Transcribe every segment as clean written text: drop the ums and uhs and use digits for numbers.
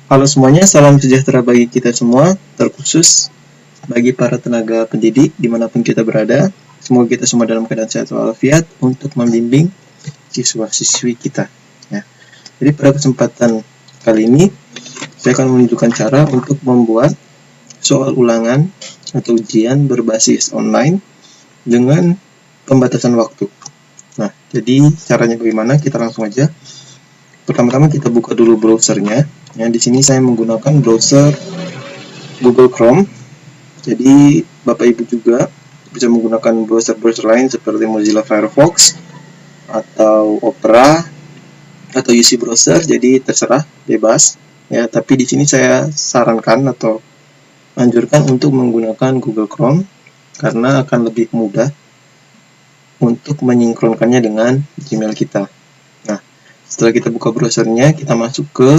Halo semuanya, salam sejahtera bagi kita semua, terkhusus bagi para tenaga pendidik dimanapun kita berada. Semoga kita semua dalam keadaan sehat walafiat untuk membimbing siswa-siswi kita. Ya. Jadi pada kesempatan kali ini, saya akan menunjukkan cara untuk membuat soal ulangan atau ujian berbasis online dengan pembatasan waktu. Nah, jadi caranya bagaimana? Kita langsung aja. Pertama-tama kita buka dulu browsernya. Ya, di sini saya menggunakan browser Google Chrome. Jadi Bapak Ibu juga bisa menggunakan browser-browser lain seperti Mozilla Firefox atau Opera atau UC Browser. Jadi terserah, bebas. Ya, tapi di sini saya sarankan atau anjurkan untuk menggunakan Google Chrome karena akan lebih mudah untuk menyinkronkannya dengan Gmail kita. Nah, setelah kita buka browsernya, kita masuk ke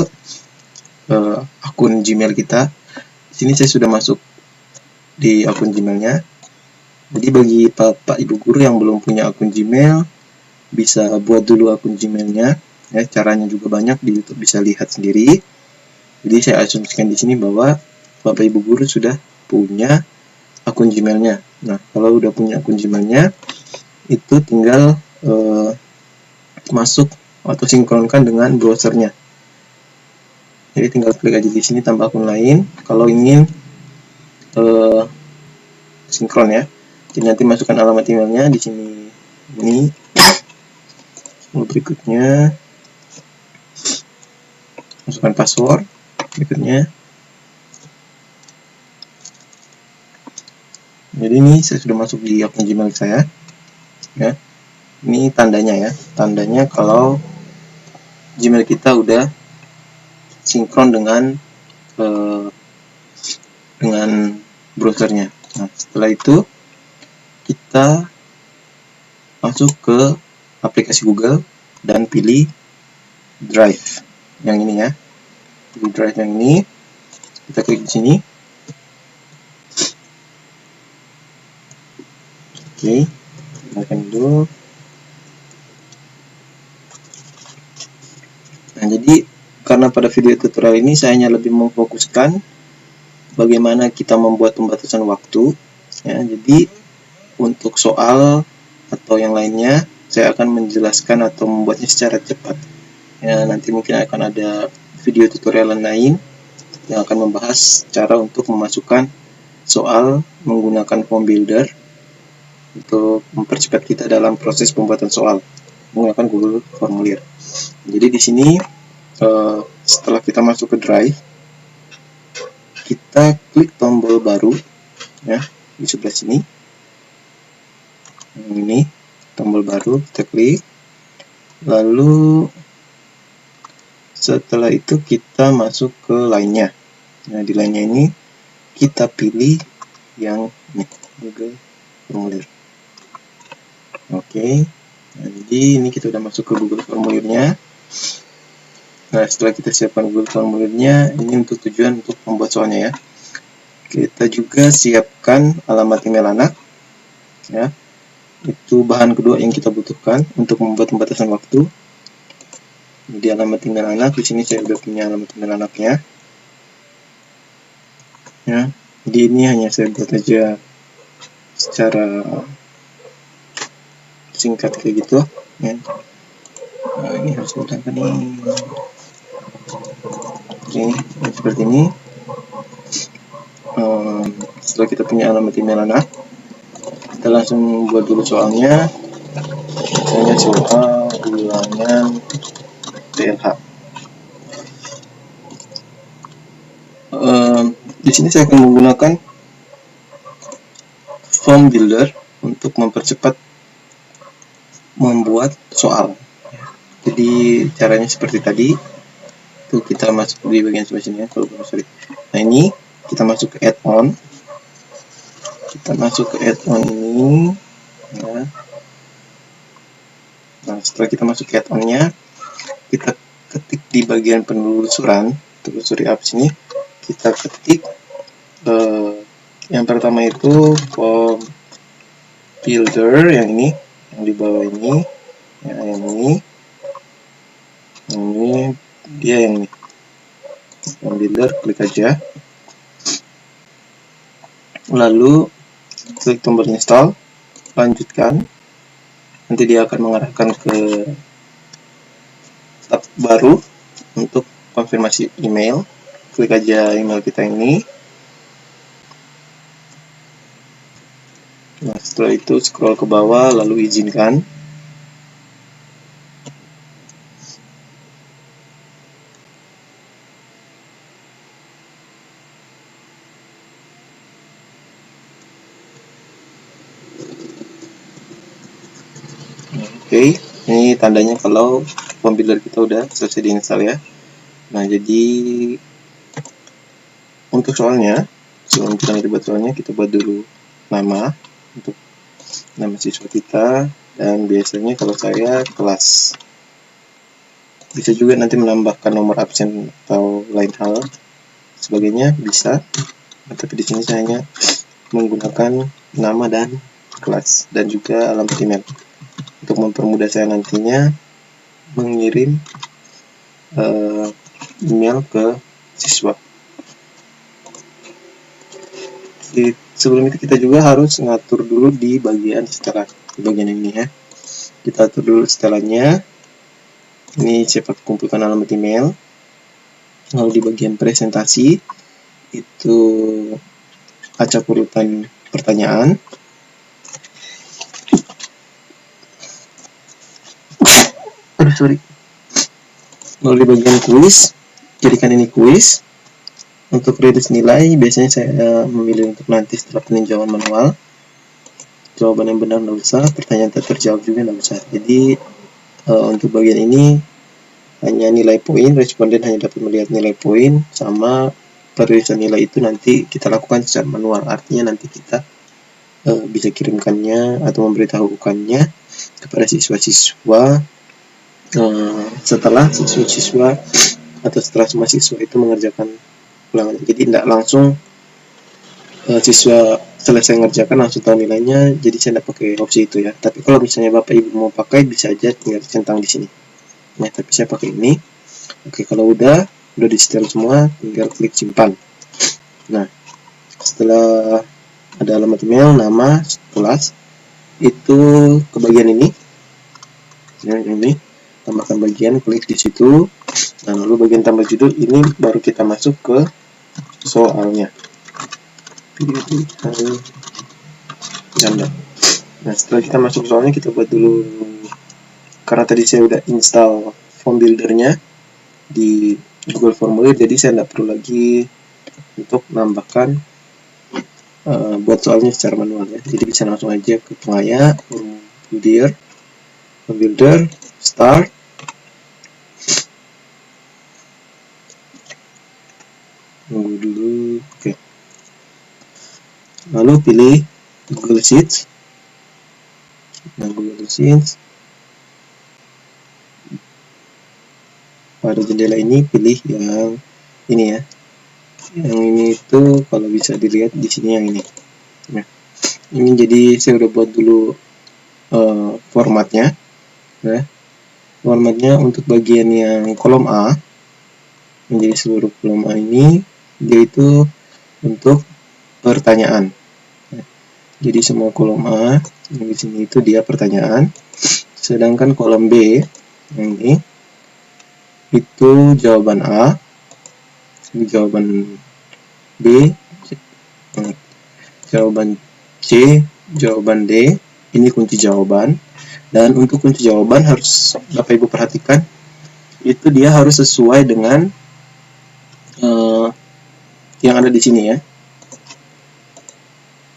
akun Gmail kita. Di sini saya sudah masuk di akun Gmailnya. Jadi bagi Bapak Ibu guru yang belum punya akun Gmail, bisa buat dulu akun Gmailnya. Ya, caranya juga banyak di YouTube, bisa lihat sendiri. Jadi saya asumsikan di sini bahwa Bapak Ibu guru sudah punya akun Gmailnya. Nah, kalau udah punya akun Gmailnya, itu tinggal masuk atau sinkronkan dengan browsernya. Jadi tinggal klik aja di sini tambah akun lain kalau ingin sinkron ya. Jadi nanti masukkan alamat emailnya di sini ini. Berikutnya masukkan password. Berikutnya. Jadi ini saya sudah masuk di akun Gmail saya. Ya. Ini tandanya ya. Tandanya kalau Gmail kita udah sinkron dengan browsernya. Nah, setelah itu kita masuk ke aplikasi Google dan pilih Drive yang ini ya. Pilih Drive yang ini. Kita klik di sini. Oke, gunakan dulu. Nah, jadi karena pada video tutorial ini saya hanya lebih memfokuskan bagaimana kita membuat pembatasan waktu. Ya, jadi untuk soal atau yang lainnya saya akan menjelaskan atau membuatnya secara cepat. Ya, nanti mungkin akan ada video tutorial lain yang akan membahas cara untuk memasukkan soal menggunakan form builder untuk mempercepat kita dalam proses pembuatan soal menggunakan Google Formulir. Jadi di sini setelah kita masuk ke Drive, kita klik tombol baru ya di sebelah sini. Ini tombol baru, kita klik. Lalu setelah itu kita masuk ke lainnya. Nah, di lainnya ini kita pilih yang ini, Google Formulir. Oke. Nah, jadi ini kita udah masuk ke Google Formulirnya. Nah, setelah kita siapkan Google Formulirnya, ini untuk tujuan untuk membuat soalnya ya. Kita juga siapkan alamat email anak. Ya. Itu bahan kedua yang kita butuhkan untuk membuat pembatasan waktu. Jadi alamat email anak, di sini saya sudah punya alamat email anaknya. Ya. Jadi ini hanya saya buat aja secara singkat kayak gitu ya. Nah, ini harus ditambahkan ini. Oke, seperti ini. Setelah kita punya alamat email anak, kita langsung buat dulu soalnya. Misalnya soal ulangan PLH. Di sini saya akan menggunakan form builder untuk mempercepat membuat soal. Jadi caranya seperti tadi. Tuh kita masuk di bagian sebelah sini ya. Nah, ini kita masuk ke add-on. Kita masuk ke add-on ini ya. Nah, setelah kita masuk ke add-onnya, kita ketik di bagian penelusuran, telusuri apps ini, kita ketik yang pertama itu form builder yang ini, yang di bawah ini, ya, yang ini dia yang ini. Form Builder, klik aja, lalu klik tombol install, lanjutkan. Nanti dia akan mengarahkan ke tab baru untuk konfirmasi email. Klik aja email kita ini. Nah, setelah itu scroll ke bawah lalu izinkan. Oke, ini tandanya kalau Form Builder kita udah selesai diinstal ya. Nah, jadi untuk soalnya, sebelum kita buat soalnya, kita buat dulu nama untuk nama siswa kita, dan biasanya kalau saya kelas. Bisa juga nanti menambahkan nomor absen atau lain hal sebagainya bisa. Nah, tapi di sini saya hanya menggunakan nama dan kelas dan juga alamat email untuk mempermudah saya nantinya mengirim email ke siswa. Sebelum itu kita juga harus ngatur dulu di bagian setelan, di bagian ini ya. Kita atur dulu setelannya. Ini saya kumpulkan alamat email. Lalu di bagian presentasi itu acak urutan pertanyaan. Lalu di bagian kuis, jadikan ini kuis. Untuk rilis nilai, biasanya saya memilih untuk nanti setelah peninjauan manual. Jawaban yang benar tidak usah, pertanyaan tak terjawab juga tidak usah. Jadi untuk bagian ini hanya nilai poin, responden hanya dapat melihat nilai poin, sama perilisan nilai itu nanti kita lakukan secara manual. Artinya nanti kita bisa kirimkannya atau memberitahukannya kepada siswa-siswa setelah siswa-siswa atau setelah semua siswa itu mengerjakan ulangan. Jadi tidak langsung siswa selesai mengerjakan langsung tahu nilainya, jadi saya tidak pakai opsi itu ya. Tapi kalau misalnya Bapak Ibu mau pakai, bisa aja tinggal centang di sini. Nah, tapi saya pakai ini. Oke, kalau udah di setel semua, tinggal klik simpan. Nah, setelah ada alamat email, nama, kelas, itu ke bagian ini. Ini tambahkan bagian, klik di situ. Nah, lalu bagian tambah judul ini baru kita masuk ke soalnya. Nah, setelah kita masuk soalnya, kita buat dulu, karena tadi saya udah install Form Builder-nya di Google Formulir, jadi saya tidak perlu lagi untuk menambahkan buat soalnya secara manual ya. Jadi bisa langsung aja ke pengaya, Form Builder, Start. Tunggu dulu, oke. Lalu pilih Google Sheets. Nah, Google Sheets. Pada jendela ini pilih yang ini ya. Yang ini itu kalau bisa dilihat di sini yang ini. Nah, ini jadi saya udah buat dulu formatnya. Nah, formatnya untuk bagian yang kolom A, menjadi seluruh kolom A ini, yaitu untuk pertanyaan. Nah, jadi semua kolom A yang di sini itu dia pertanyaan, sedangkan kolom B yang ini itu jawaban A, ini jawaban B, jawaban C, jawaban D, ini kunci jawaban. Dan untuk kunci jawaban harus Bapak Ibu perhatikan, itu dia harus sesuai dengan yang ada di sini ya.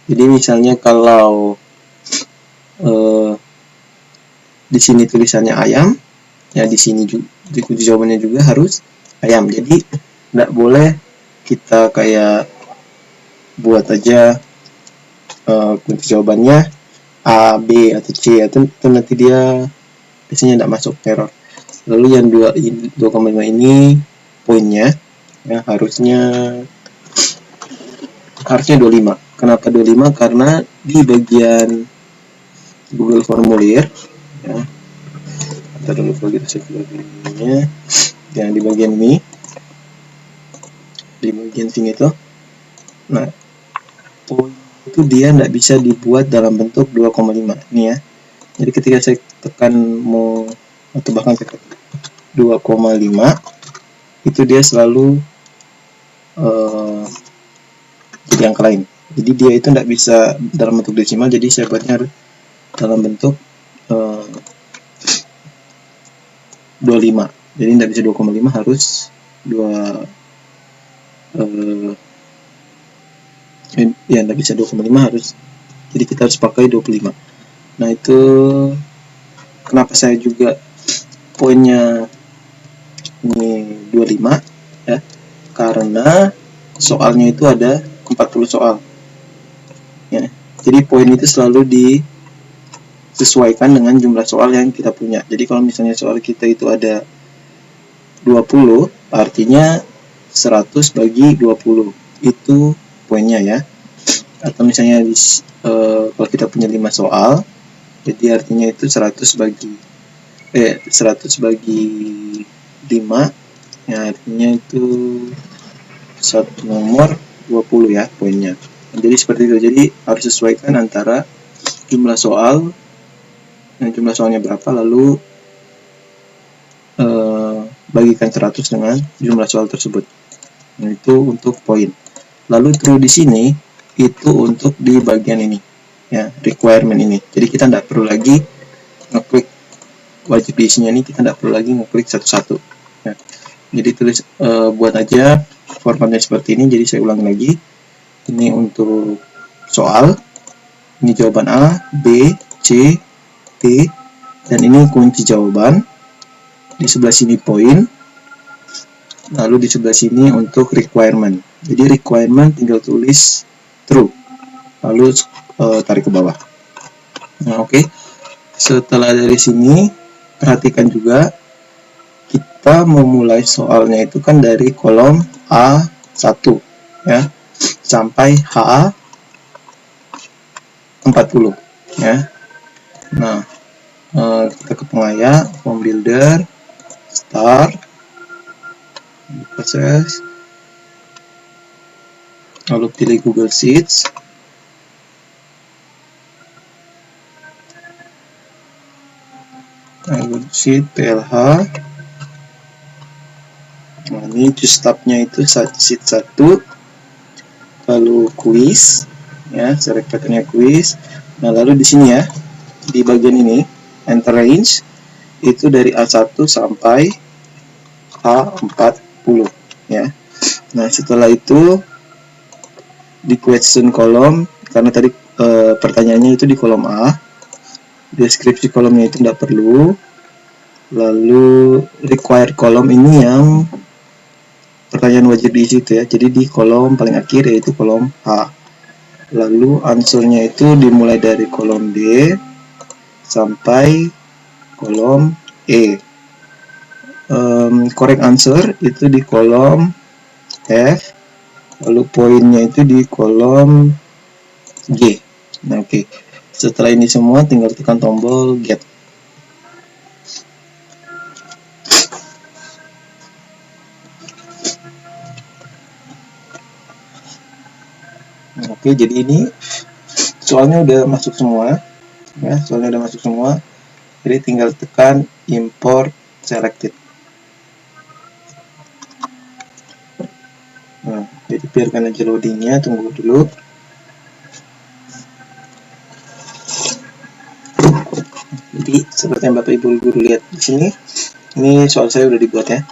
Jadi misalnya kalau di sini tulisannya ayam, ya di sini juga di kunci jawabannya juga harus ayam. Jadi tidak boleh kita kayak buat aja kunci jawabannya A, B atau C, itu nanti dia biasanya tidak masuk error. Lalu yang 2,5 ini poinnya ya harusnya 25. Kenapa 25? Karena di bagian Google Formulir ya. Kita dulu kalau kita cek bagiannya. Yang di bagian ini di bagian sini tuh. Nah, poin itu dia nggak bisa dibuat dalam bentuk 2,5 ini ya. Jadi ketika saya tekan mau atau bahkan tekan 2,5 itu dia selalu jadi angka lain. Jadi dia itu nggak bisa dalam bentuk desimal, jadi saya buatnya harus dalam bentuk 25. Jadi nggak bisa 2,5, harus 2 ya nggak bisa 2,5, harus, jadi kita harus pakai 25. Nah itu kenapa saya juga poinnya ini 25 ya, karena soalnya itu ada 40 soal ya. Jadi poin itu selalu disesuaikan dengan jumlah soal yang kita punya. Jadi kalau misalnya soal kita itu ada 20, artinya 100 bagi 20 itu poinnya ya. Atau misalnya kalau kita punya 5 soal, jadi artinya itu 100 bagi 5 ya, artinya itu satu nomor 20 ya poinnya. Jadi seperti itu. Jadi harus sesuaikan antara jumlah soal, jumlah soalnya berapa, lalu bagikan 100 dengan jumlah soal tersebut. Nah, itu untuk poin. Lalu true di sini itu untuk di bagian ini ya, requirement ini. Jadi kita tidak perlu lagi ngeklik wajib diisinya, ini kita tidak perlu lagi ngeklik satu-satu ya. Jadi tulis buat aja formatnya seperti ini. Jadi saya ulang lagi, ini untuk soal, ini jawaban A, B, C, D, dan ini kunci jawaban. Di sebelah sini poin, lalu di sebelah sini untuk requirement. Jadi requirement tinggal tulis true, lalu tarik ke bawah. Nah, oke. Setelah dari sini, perhatikan juga kita memulai soalnya itu kan dari kolom A1 ya sampai H40 ya. Nah, kita ke pengaya, form builder, start, proses, lalu pilih Google Sheets, Google Sheet PLH. Nah, ini choose tab-nya itu sheet 1, lalu quiz ya, select pattern-nya quiz. Nah, lalu di sini ya, di bagian ini enter range itu dari A1 sampai A40 ya. Nah, setelah itu di question column, karena tadi pertanyaannya itu di kolom A, deskripsi kolomnya itu tidak perlu. Lalu required column ini yang pertanyaan wajib diisi itu ya, jadi di kolom paling akhir yaitu kolom A. Lalu answernya itu dimulai dari kolom D sampai kolom E. Correct answer itu di kolom F, lalu poinnya itu di kolom G. Nah, oke. Setelah ini semua tinggal tekan tombol get. Oke, jadi ini soalnya udah masuk semua ya, soalnya udah masuk semua. Jadi tinggal tekan import selected. Nah, jadi biarkan aja loadingnya, tunggu dulu. Jadi seperti yang Bapak Ibu guru lihat di sini, ini soal saya udah dibuat ya.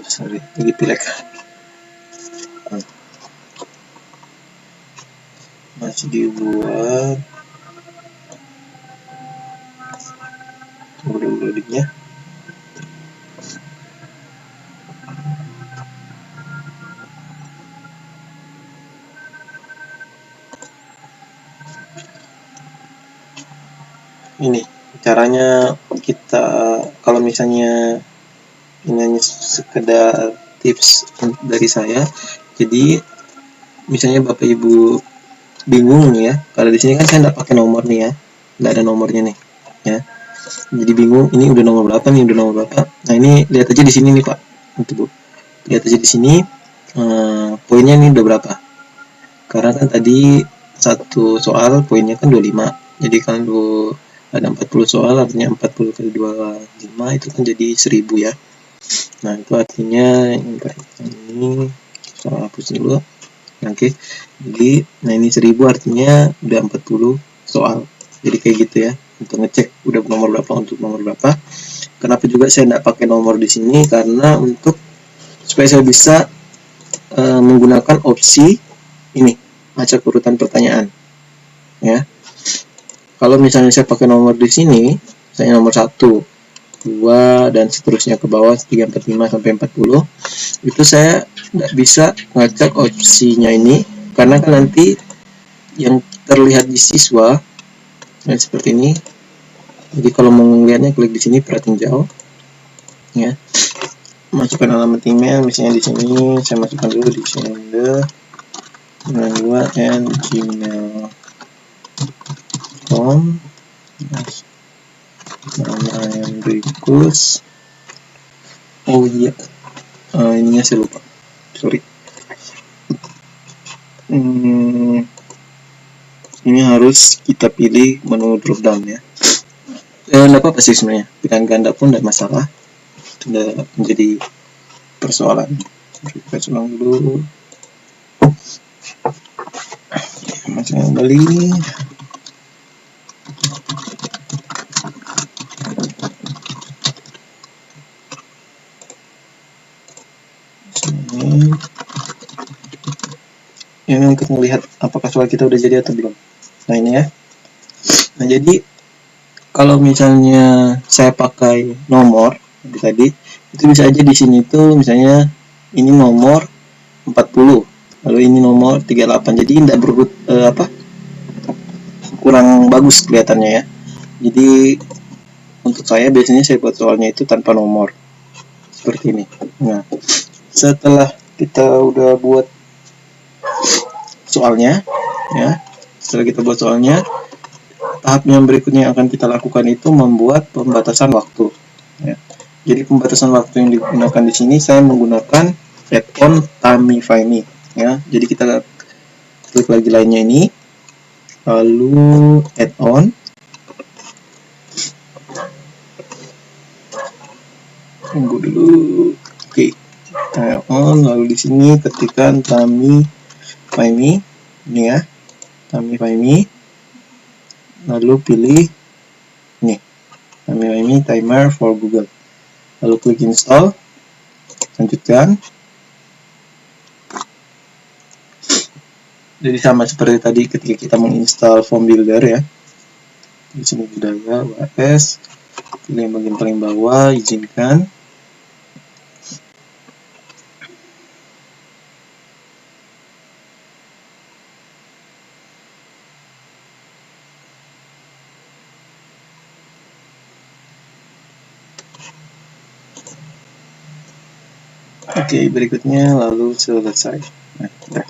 Sorry, lagi pilek. Masih dibuat. Tunggu dulu loadingnya. Ini caranya kita, kalau misalnya ini hanya sekedar tips dari saya. Jadi misalnya Bapak Ibu bingung nih ya, kalau di sini kan saya nggak pakai nomor nih ya, nggak ada nomornya nih ya. Jadi bingung, ini udah nomor berapa nih, udah nomor berapa. Nah ini lihat aja di sini nih Pak, untuk Bu. Lihat aja di sini poinnya nih udah berapa. Karena kan tadi satu soal poinnya kan 25. Jadi kalau ada 40 soal artinya 40 kali 25 itu kan jadi 1000 ya. Nah itu artinya ini soal hapus dulu. Oke. Jadi nah ini 1000 artinya udah 40 soal. Jadi kayak gitu ya, untuk ngecek udah nomor berapa untuk nomor berapa. Kenapa juga saya tidak pakai nomor di sini, karena untuk supaya saya bisa menggunakan opsi ini, acak urutan pertanyaan ya. Kalau misalnya saya pakai nomor di sini, saya nomor 1, 2 dan seterusnya ke bawah 3, 4, 5 sampai 40, itu saya tidak bisa ngacak opsinya ini, karena kan nanti yang terlihat di siswa seperti ini. Jadi kalau mau melihatnya klik di sini, perhatiin jauh ya. Masukkan alamat email, misalnya di sini saya masukkan dulu di gmail.com, nama yang Rikus. Oh iya, ininya saya lupa, sorry. Ini harus kita pilih menu drop down ya. Tidak apa-apa sih sebenarnya, pilihan ganda pun tidak masalah, tidak menjadi persoalan. Kita ulang dulu. Masuk kembali. Ini untuk melihat apakah soal kita udah jadi atau belum. Nah ini ya. Nah jadi kalau misalnya saya pakai nomor tadi, itu bisa aja di sini tuh misalnya ini nomor 40, lalu ini nomor 38. Jadi tidak berurut kurang bagus kelihatannya ya. Jadi untuk saya biasanya saya buat soalnya itu tanpa nomor seperti ini. Nah setelah kita udah buat soalnya ya, setelah kita buat soalnya, tahap yang berikutnya yang akan kita lakukan itu membuat pembatasan waktu ya. Jadi pembatasan waktu yang digunakan di sini saya menggunakan add-on Timify ya. Jadi kita klik lagi lainnya ini, lalu add-on, tunggu dulu. Oke, add-on, lalu di sini ketikkan Timify ini ya, Timify, lalu pilih nih Timify timer for Google, lalu klik install, lanjutkan. Jadi sama seperti tadi ketika kita menginstal form builder ya. Di sini budaya WS, pilih yang bagian paling bawah, izinkan. Oke, berikutnya lalu selesai. Nah, udah.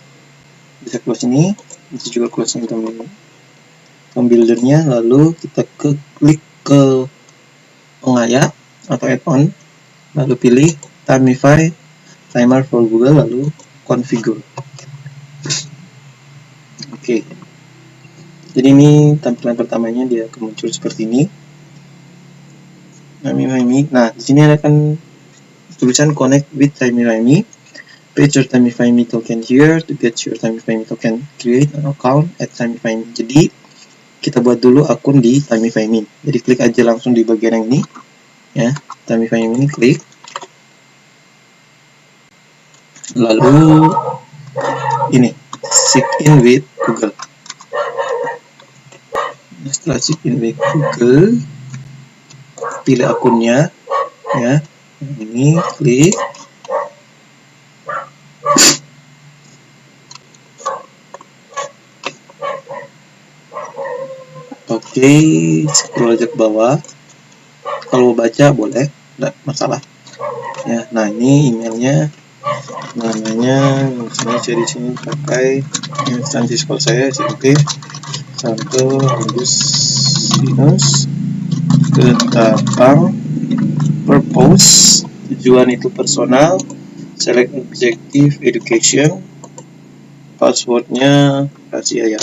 Bisa close ini, bisa juga close yang form buildernya, lalu kita klik ke pengaya atau add-on, lalu pilih Timify timer for Google, lalu configure. Oke. Jadi ini tampilan pertamanya dia akan muncul seperti ini. Nah, di sini akan tulisan connect with Timify. Page your Timify token here to get your Timify token. Create an account at Timify. Jadi kita buat dulu akun di Timify. Jadi klik aja langsung di bagian yang ini ya, Timify ini klik. Lalu ini sign in with Google. Setelah sign in with Google, pilih akunnya ya. Ini klik. Oke, scroll aja ke bawah. Kalau mau baca boleh, tidak masalah. Ya, nah ini emailnya namanya misalnya saya di sini pakai instansi sekolah saya SMP Santo Agustinus Ketapang. Purpose, tujuan itu personal. Select objective education. Passwordnya rahasia ya.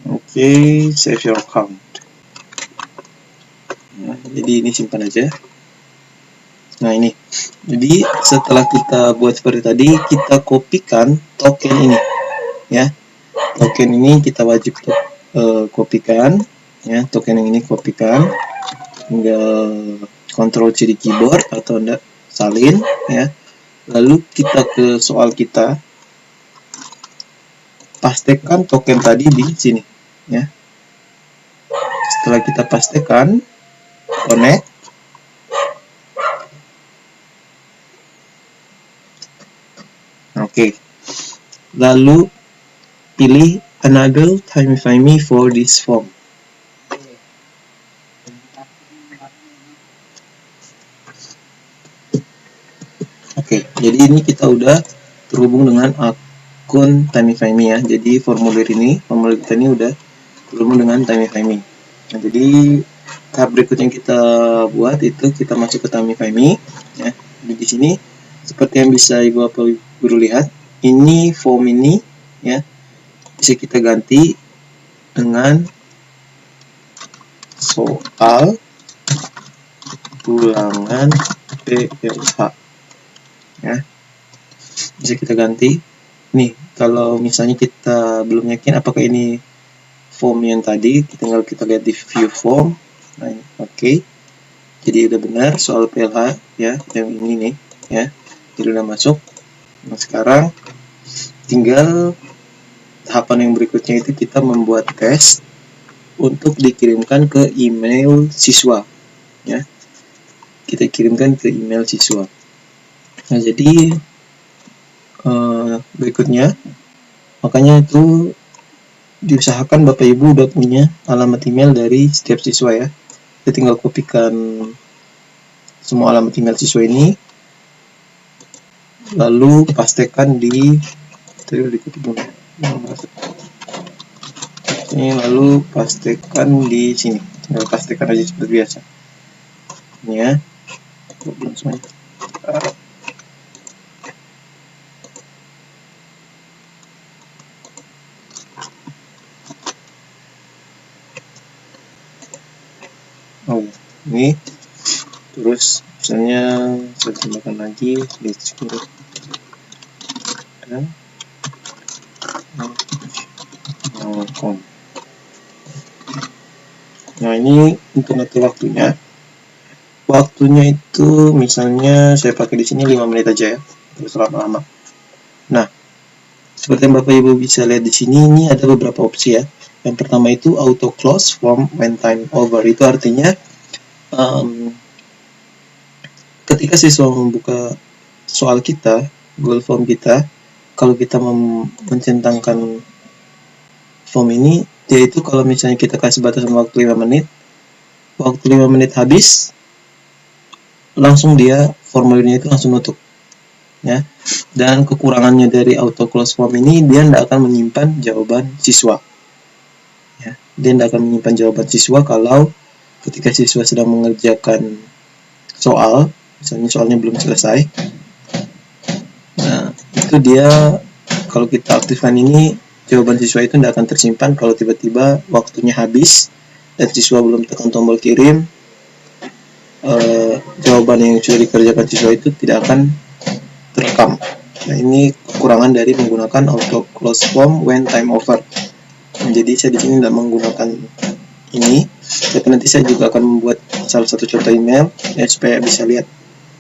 Oke, save your account. Nah, jadi ini simpan aja. Nah ini, jadi setelah kita buat seperti tadi, kita kopikan token ini, ya. Token ini kita wajib kopikan, ya. Token yang ini kopikan, tinggal Ctrl C di keyboard atau enggak salin, ya. Lalu kita ke soal kita, pastikan token tadi di sini, ya. Setelah kita pastikan, connect. Oke. Lalu pilih enable Timify Me for this form. Oke, jadi ini kita udah terhubung dengan akun Timify Me ya. Jadi formulir kita ini udah terhubung dengan Timify Me. Nah, jadi tahap berikutnya yang kita buat itu kita masuk ke Timify Me ya. Jadi di sini seperti yang bisa Ibu Bapak Guru lihat, ini form ini ya bisa kita ganti dengan soal ulangan PLH ya, bisa kita ganti. Nih, kalau misalnya kita belum yakin apakah ini form yang tadi, tinggal kita lihat di view form. Nah, oke. Jadi udah benar soal PLH ya, yang ini nih ya. Jadi udah masuk. Nah, sekarang tinggal tahapan yang berikutnya itu kita membuat tes untuk dikirimkan ke email siswa ya. Kita kirimkan ke email siswa. Nah, jadi berikutnya, makanya itu diusahakan Bapak Ibu udah punya alamat email dari setiap siswa ya. Kita tinggal kopikan semua alamat email siswa ini, lalu pastikan di ini, lalu pastikan di sini. Tinggal pastikan aja seperti biasa. Ini ya. Oh, ini terus misalnya saya tambahkan lagi nah, ini untuk ngatur waktunya. Waktunya itu misalnya saya pakai di sini 5 menit aja ya, terus lama-lama. Nah, seperti yang Bapak Ibu bisa lihat di sini, ini ada beberapa opsi ya. Yang pertama itu auto close form when time over. Itu artinya ketika siswa membuka soal kita, Google Form kita, kalau kita mencentangkan form ini, yaitu kalau misalnya kita kasih batasan waktu 5 menit, waktu 5 menit habis, langsung dia formulirnya itu langsung nutup ya. Dan kekurangannya dari auto close form ini, dia tidak akan menyimpan jawaban siswa ya. Dia tidak akan menyimpan jawaban siswa kalau ketika siswa sedang mengerjakan soal, misalnya soalnya belum selesai. Nah, itu dia, kalau kita aktifkan ini, jawaban siswa itu tidak akan tersimpan. Kalau tiba-tiba waktunya habis dan siswa belum tekan tombol kirim, jawaban yang sudah dikerjakan siswa itu tidak akan terekam. Nah, ini kekurangan dari menggunakan auto close form when time over. Nah, jadi saya di sini tidak menggunakan ini, tapi nanti saya juga akan membuat salah satu contoh email ya, supaya bisa lihat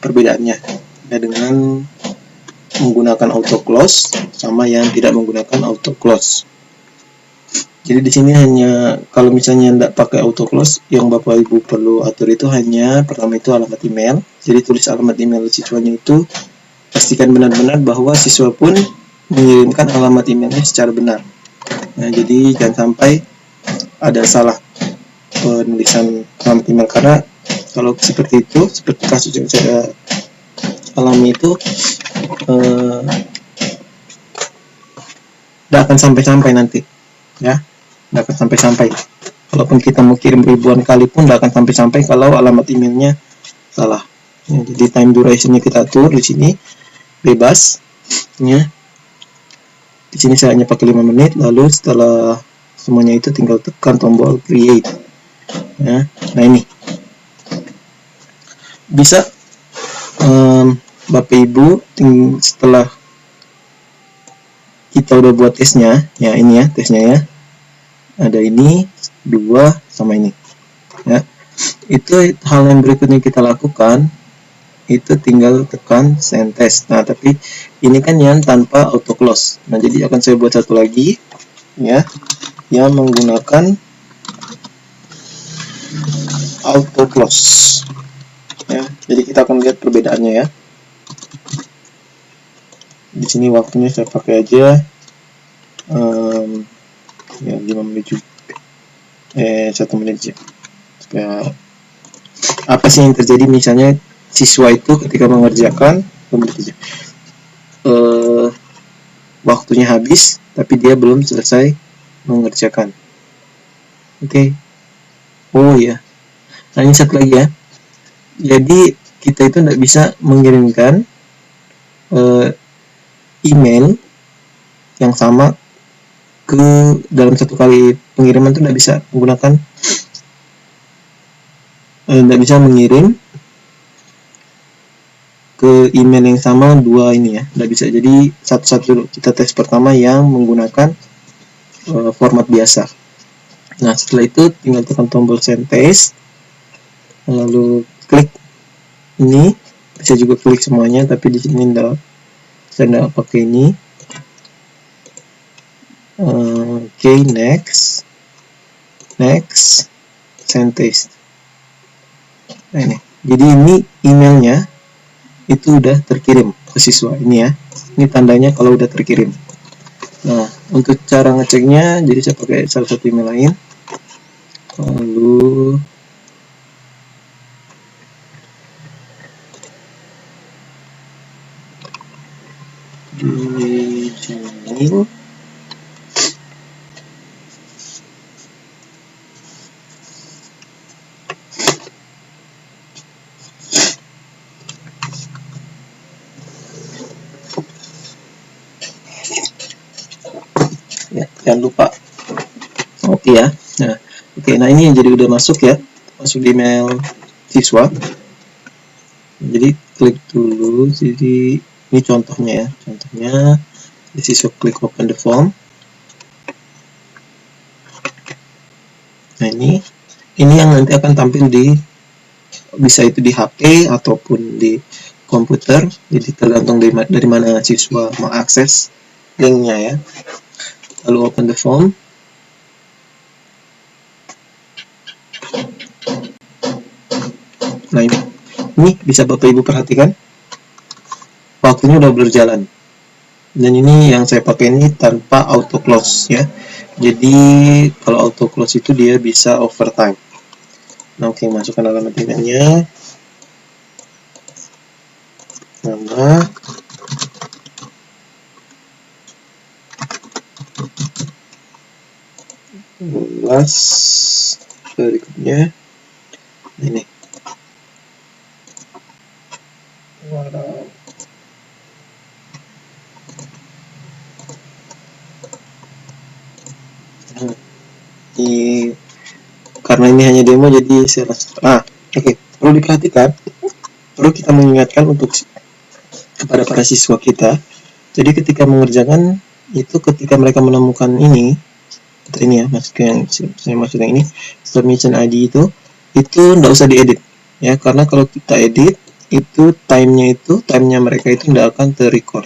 perbedaannya ya, dengan menggunakan auto close sama yang tidak menggunakan auto close. Jadi di sini hanya kalau misalnya tidak pakai auto close, yang Bapak Ibu perlu atur itu hanya pertama itu alamat email. Jadi tulis alamat email siswanya itu, pastikan benar-benar bahwa siswa pun mengirimkan alamat emailnya secara benar. Nah, jadi jangan sampai ada salah penulisan alamat email, karena Kalau seperti itu, seperti kasus yang saya alami itu, tidak akan sampai-sampai nanti, ya, tidak akan sampai-sampai. Walaupun kita mau kirim ribuan kali pun tidak akan sampai-sampai kalau alamat emailnya salah. Ya, jadi time duration-nya kita atur di sini bebas, ya. Di sini saya hanya pakai 5 menit, lalu setelah semuanya itu tinggal tekan tombol create. Ya. Nah ini bisa Bapak Ibu setelah kita udah buat tesnya, ya ini ya tesnya ya. Ada ini 2 sama ini. Ya. Itu hal yang berikutnya kita lakukan, itu tinggal tekan send test. Nah, tapi ini kan yang tanpa auto close. Nah, jadi akan saya buat satu lagi ya yang menggunakan auto close. Ya, jadi kita akan lihat perbedaannya ya. Di sini waktunya saya pakai aja ya 5 menit juga. 1 menit aja. Supaya apa sih yang terjadi misalnya siswa itu ketika mengerjakan waktunya habis tapi dia belum selesai mengerjakan. Oke. Oh ya. Nah, ini satu lagi ya. Jadi kita itu tidak bisa mengirimkan email yang sama ke dalam satu kali pengiriman itu tidak bisa menggunakan tidak bisa mengirim ke email yang sama dua ini ya, tidak bisa. Jadi satu-satu kita tes pertama yang menggunakan format biasa. Nah, setelah itu tinggal tekan tombol send test, lalu klik ini. Bisa juga klik semuanya, tapi di sini saya tidak pakai ini. Oke, next, send test. Nah, ini. Jadi ini emailnya itu udah terkirim ke siswa ini ya. Ini tandanya kalau udah terkirim. Nah, untuk cara ngeceknya, jadi saya pakai salah satu email lain. Lalu di sini ya, jangan lupa oke ya. Nah ini yang jadi udah masuk ya, masuk di email siswa. Jadi klik dulu, jadi ini contohnya ya, di siswa klik open the form. Nah ini yang nanti akan tampil bisa itu di HP ataupun di komputer, jadi tergantung dari mana siswa mengakses linknya ya. Lalu open the form. Nah ini bisa Bapak Ibu perhatikan, waktunya udah berjalan. Dan ini yang saya pakai ini tanpa auto close ya. Jadi kalau auto close itu dia bisa overtime. Nah, oke, masukkan alamat emailnya, nama, kelas berikutnya ini. Karena ini hanya demo, jadi saya langsung. Oke. Perlu diperhatikan, perlu kita mengingatkan untuk kepada para siswa kita. Jadi ketika mengerjakan itu, ketika mereka menemukan ini ya, maksud yang ini submission ID itu tidak usah diedit ya, karena kalau kita edit itu timenya mereka itu tidak akan terrecord.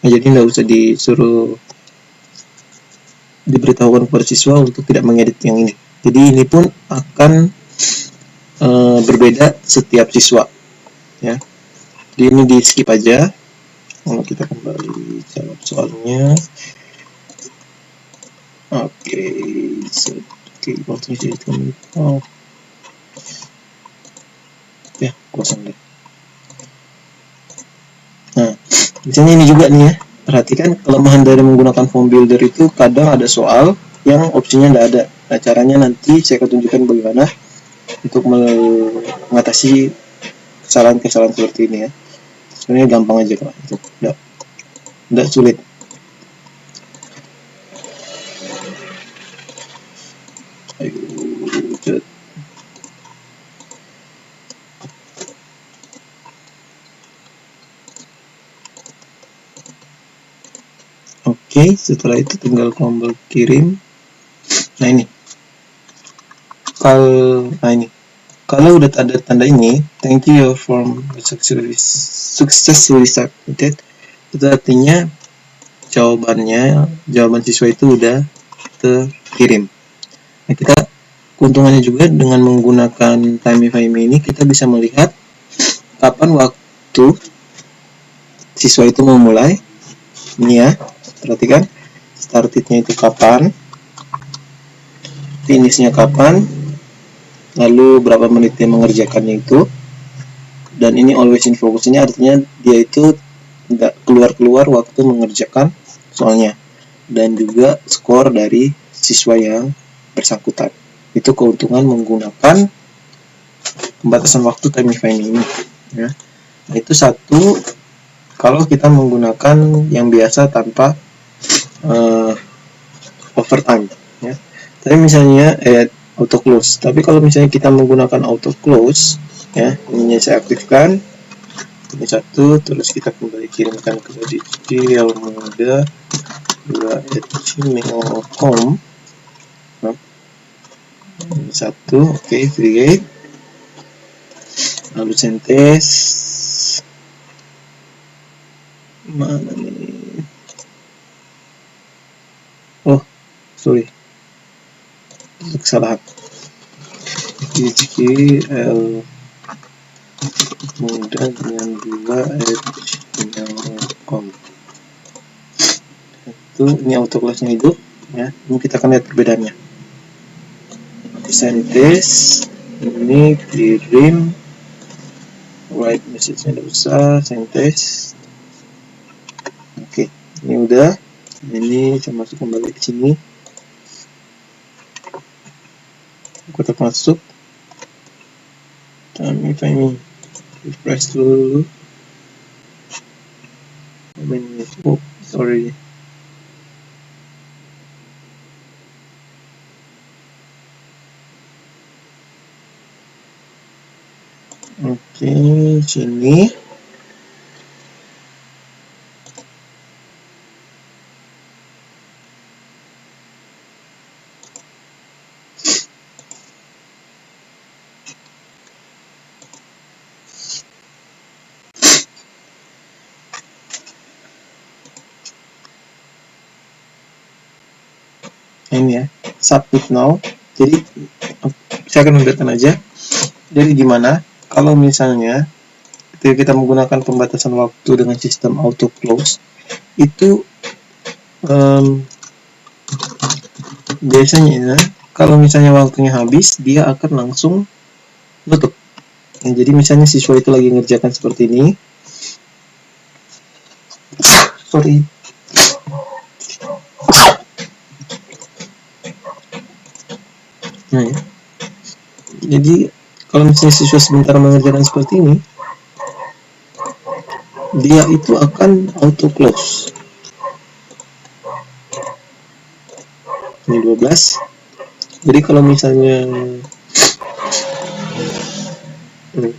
Nah, jadi tidak usah diberitahukan kepada siswa untuk tidak mengedit yang ini. Jadi ini pun akan berbeda setiap siswa ya. Jadi ini di skip aja. Kalau kita kembali jawab soalnya. Oke, waktunya jadi Ya, kosong deh. Nah, misalnya ini juga nih ya, perhatikan kelemahan dari menggunakan form builder itu kadang ada soal yang opsinya nggak ada. Nah, caranya nanti saya akan tunjukkan bagaimana untuk mengatasi kesalahan-kesalahan seperti ini ya. Sebenarnya gampang aja kok, itu nggak sulit. Oke, setelah itu tinggal tombol kirim. Nah ini, kalau udah ada tanda ini, thank you your form successfully submitted, itu artinya jawaban siswa itu udah terkirim. Nah, keuntungannya juga dengan menggunakan Timify ini, kita bisa melihat kapan waktu siswa itu memulai. Ini ya, perhatikan startitnya itu kapan, finishnya kapan, lalu berapa menit dia mengerjakannya itu. Dan ini always in focus, ini artinya dia itu tidak keluar waktu mengerjakan soalnya. Dan juga skor dari siswa yang bersangkutan. Itu keuntungan menggunakan pembatasan waktu Timify ini ya. Nah, itu satu kalau kita menggunakan yang biasa tanpa overtime ya. Tapi misalnya auto close. Tapi kalau misalnya kita menggunakan auto close ya, ini saya aktifkan. Ini satu, terus kita kembali kirimkan ke dialmuda2@gmail.com. Nah, ini satu, oke, create. Lalu sentes. Mana nih? Oh, sorry. Kesalahan. GL mudah dengan 2@gmail.com. Itu ini auto close-nya hidup ya. Ini kita akan lihat perbedaannya. Sentes ini kirim, write message-nya udah besar, sentes. Oke, ini udah. Ini saya masuk kembali ke sini. Kita masuk. Timify ini refresh dulu. Oh, sorry. Oke, sini. Ini ya, submit now. Jadi saya akan membiarkan aja. Jadi gimana kalau misalnya ketika kita menggunakan pembatasan waktu dengan sistem auto close itu biasanya kalau misalnya waktunya habis dia akan langsung tutup. Nah, jadi misalnya siswa itu lagi ngerjakan seperti ini. Sorry. Nah, ya. Jadi kalau misalnya siswa sebentar mengerjakan seperti ini, dia itu akan auto close. Ini 12. Jadi kalau misalnya ini,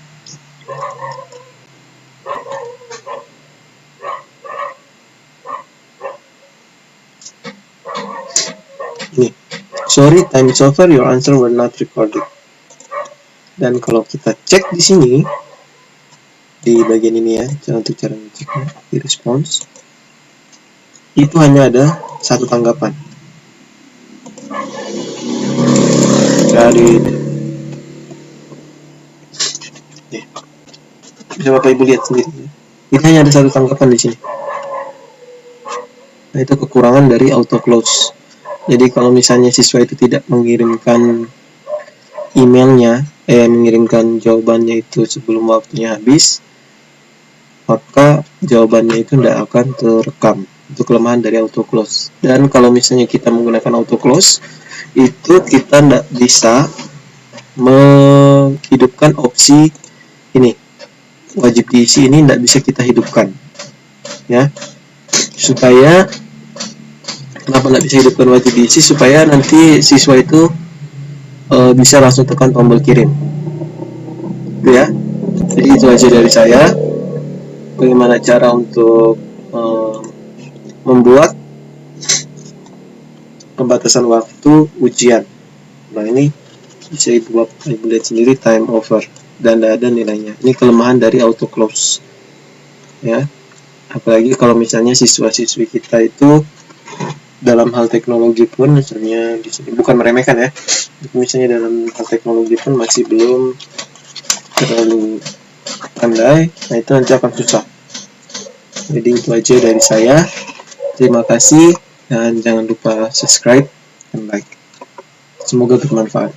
sorry, time is over, your answer were not recorded. Dan kalau kita cek di sini di bagian ini ya, untuk cara ngeceknya di response itu hanya ada satu tanggapan dari bisa Bapak Ibu lihat sendiri ya. Ini hanya ada satu tanggapan di sini. Nah, itu kekurangan dari auto close. Jadi kalau misalnya siswa itu tidak mengirimkan emailnya mengirimkan jawabannya itu sebelum waktunya habis, maka jawabannya itu tidak akan terekam. Itu kelemahan dari auto close. Dan kalau misalnya kita menggunakan auto close, itu kita tidak bisa menghidupkan opsi ini, wajib diisi ini tidak bisa kita hidupkan, ya. Supaya kenapa tidak bisa hidupkan wajib diisi? Supaya nanti siswa itu bisa langsung tekan tombol kirim, ya. Jadi itu aja dari saya, bagaimana cara untuk membuat pembatasan waktu ujian. Nah, ini bisa ibu lihat sendiri, time over, dan tidak ada nilainya. Ini kelemahan dari auto close, ya. Apalagi kalau misalnya siswa-siswi kita itu dalam hal teknologi pun, misalnya di sini bukan meremehkan ya, misalnya dalam hal teknologi pun masih belum terlalu pandai, nah itu nanti akan susah. Jadi itu aja dari saya. Terima kasih dan jangan lupa subscribe dan like. Semoga bermanfaat.